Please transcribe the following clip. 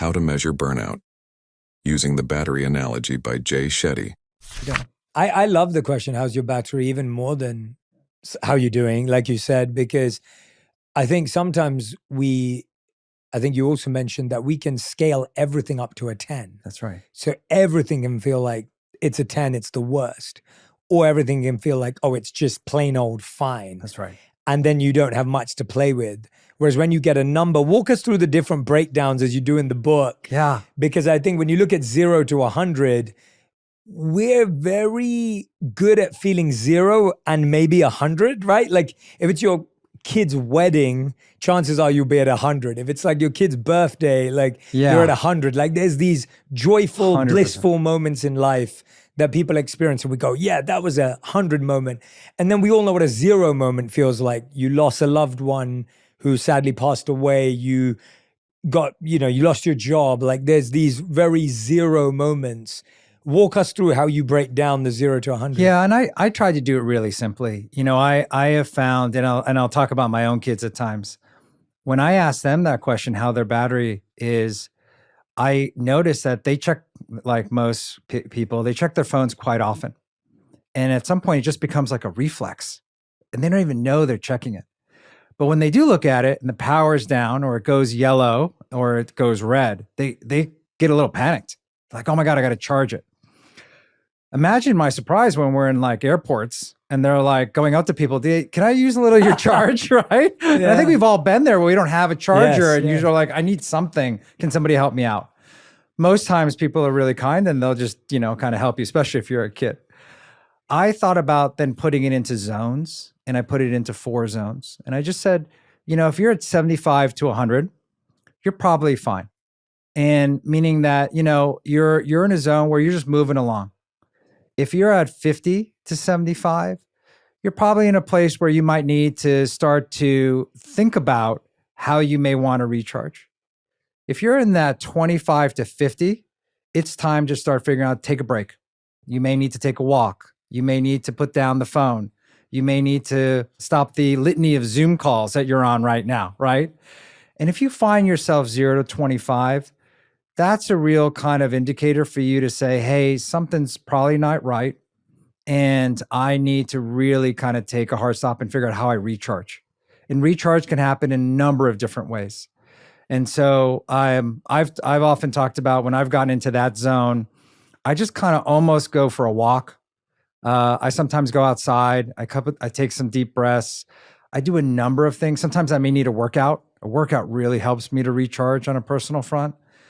How to Measure Burnout, using the battery analogy by Jay Shetty. I love the question, how's your battery, even more than how you're doing, like you said, because I think sometimes I think you also mentioned that we can scale everything up to a 10. That's right. So everything can feel like it's a 10, it's the worst. Or everything can feel like, oh, it's just plain old fine. That's right. And then you don't have much to play with. Whereas when you get a number, walk us through the different breakdowns as you do in the book. Yeah. Because I think when you look at 0 to 100, we're very good at feeling 0 and maybe 100, right? Like if it's your kid's wedding, chances are you'll be at 100. If it's like your kid's birthday, like you're at 100. Like there's these joyful, 100%. blissful moments in life that people experience and we go, yeah, that was 100 moment. And then we all know what a 0 moment feels like. You lost a loved one who sadly passed away. You lost your job. Like there's these very 0 moments. Walk us through how you break down the 0 to 100. Yeah, and I tried to do it really simply. I have found, and I'll talk about my own kids at times. When I ask them that question, how their battery is, I notice that they check, like most people, they check their phones quite often. And at some point, it just becomes like a reflex. And they don't even know they're checking it. But when they do look at it and the power's down or it goes yellow or it goes red, they get a little panicked. Like, oh my God, I got to charge it. Imagine my surprise when we're in like airports and they're like going up to people, can I use a little of your charge, right? Yeah. And I think we've all been there where we don't have a charger and usually like, I need something. Can somebody help me out? Most times people are really kind and they'll just, kind of help you, especially if you're a kid. I thought about then putting it into zones and I put it into 4 zones. And I just said, if you're at 75 to 100, you're probably fine. And meaning that, you're in a zone where you're just moving along. If you're at 50 to 75, you're probably in a place where you might need to start to think about how you may want to recharge. If you're in that 25 to 50, it's time to start figuring out, take a break. You may need to take a walk. You may need to put down the phone. You may need to stop the litany of Zoom calls that you're on right now, right? And if you find yourself 0 to 25, that's a real kind of indicator for you to say, hey, something's probably not right. And I need to really kind of take a hard stop and figure out how I recharge. And recharge can happen in a number of different ways. And so I've often talked about when I've gotten into that zone, I just kind of almost go for a walk. I sometimes go outside. I take some deep breaths. I do a number of things. Sometimes I may need a workout. A workout really helps me to recharge on a personal front.